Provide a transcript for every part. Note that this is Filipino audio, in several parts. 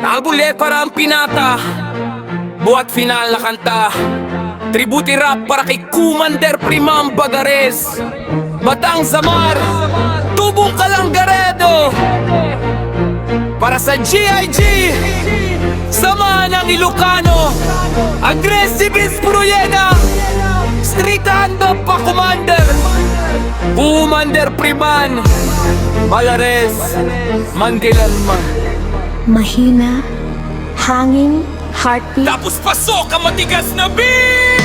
Albule para ang pinata, buhat final na kanta. Tributi rap para kay Commander Primang Bagares, Batang Samar, Tubong Kalanggaredo. Para sa GIG, sama ng Ilocano, Aggressive Puruyena, Street Handa pa Commander, Commander Priman Bagares, Mandilalma. Mahina, hangin, heartbeat. Tapos pasok ang matigas na beat.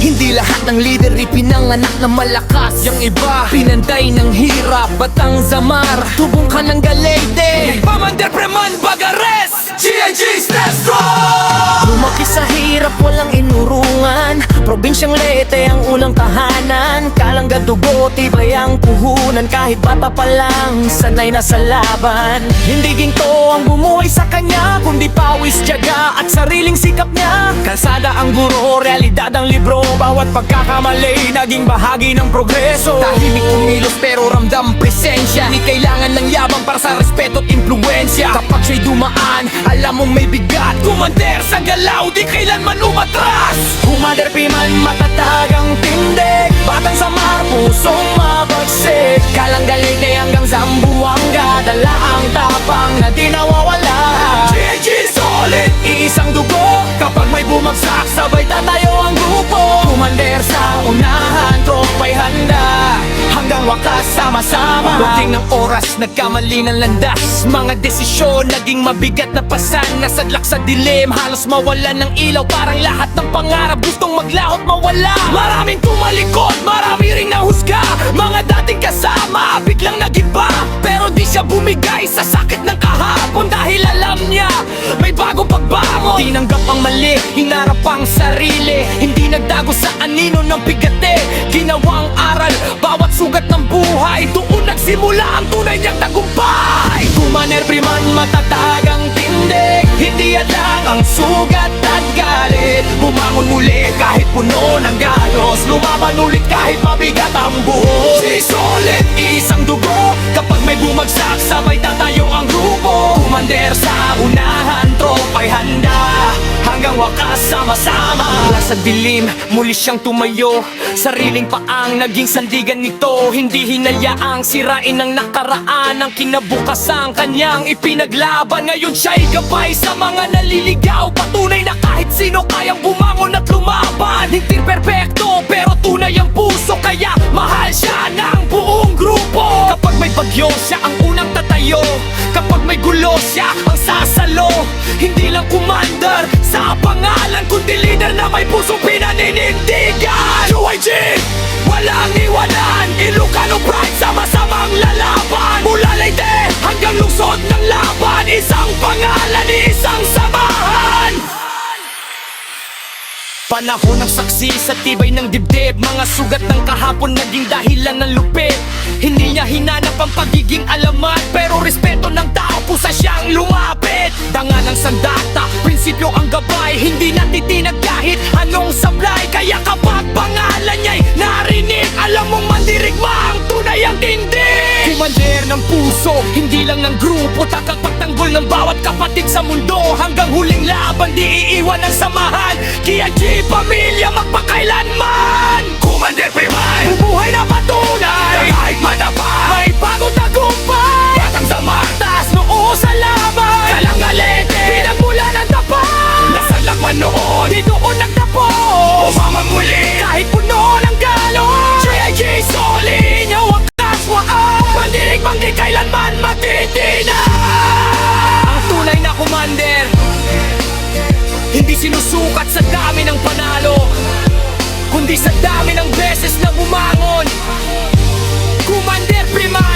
Hindi lahat ng leader ipinanganak na malakas. Yang iba, Pinanday ng hirap, Batang Samar, Tubong ka ng Galete. Commander Priman Bagares, GIG Step Strong. Lumaki sa hirap, walang inurungan. Probinsyang Leyte ang unang tahanan. Kalangga dugo, tibay ang puhunan. Kahit bata pa lang, sanay na sa laban. Hindi ginto ang bumuhay sa kanya, kundi pawis, tiyaga at sariling sikap niya. Kalsada ang guro, realidad ang libro. Bawat pagkakamali, naging bahagi ng progreso. Tahimik kumilos pero ramdam presensya. Hindi kailangan ng yabang para sa respeto at impluensya. Kapag siya'y dumaan, alam mong may bigat. Commander sa galaw, di kailanman umatras. Commander Priman, matatag ang tindig. Batang Samar, pusong mabagsik. Kalanggalite hanggang Zamboanga, dala ang tapang na di nawawala. GIG solid, Iisang dugo, kapag may bumagsak, sabay tatayo ang grupo. Commander sa unahan, tropa'y handa, hanggang wakas sama-sama. pagdating ng oras, nagkamali ng landas. Mga desisyon, naging mabigat na pasan. Nasadlak sa dilim, halos mawalan ng ilaw. Parang lahat ng pangarap gustong maglahot mawala. Maraming tumalikod, marami ring nahusga. Mga dating kasama, biglang nagiba. Pero di siya bumigay sa sakit ng kahapon. Dahil alam niya, may bagong pagbangon. Tinanggap ang mali, hinarap ang sarili. Hindi nagdago sa anino ng bigate. Ginawang aral, bawat sugat ng buhay. Doon nagsimula ang tunay niyang tagumpay. Commander Priman, matatag ang tindig. Hindi lang ang sugat at galit. Bumangon muli kahit puno ng galos. Lumaban ulit kahit mabigat ang buhok. Solid, Isang dugo, kapag may bumagsak, sabay tatayo ang grupo. Commander sa unahan, tropa'y handa, hanggang wakas sama-sama. mula sa dilim, muli siyang tumayo. Sariling paang naging sandigan nito. Hindi hinayaang sirain ang nakaraan. Ang kinabukasan kanyang ipinaglaban. Ngayon siya'y gabay sa mga naliligaw. Patunay na kahit sino kayang bumangon at lumaban. Hindi perpekto pero tunay ang puso. Kaya mahal siya ng buong grupo. Kapag may bagyo, siya ang unang tatayo. Kapag may gulo, siya ang sasalo. Hindi lang commander sa pangalan, kundi leader na may pusong pinaninindigan. UIG, walang iwanan. Ilocano pride, sama-samang lalaban. Mula Leyte hanggang lungsod ng laban. Isang pangalan, isang samahan. Panahon ng saksi sa tibay ng dibdib. Mga sugat ng kahapon naging dahilan ng lupit. Hindi niya hinanap ang pagiging alamat, pero respeto ng tao pusa siyang lumapit. Danga ng sandata, prinsipyo ang gabay. Hindi natitinag kahit anong sablay. Kaya kapag pangalan niya'y narinig, alam mong mandirigma ang tunay ang tindig. Commander ng puso, hindi lang ng grupo. Takang pagtanggol ng bawat kapatid sa mundo. Hanggang huling laban, di iiwan ang samahan. GIG pamilya magpakailanman. Commander Priman, bubuhay na patunay. Kahit madapa, may bagong tagumpay. Batang Samar, taas noo sa laban. Kalanggalete, pinagmula ng tapa. Nasadlak man noon, di doon nagtapo. Umamang muli, kahit puno ng galos. GIG solid, niya wakas waan. Mandinig mang di kailanman matitina. Ang tunay na commander, hindi sinusukat sa dami ng panalo, kundi sa dami ng beses na bumangon. Commander Priman,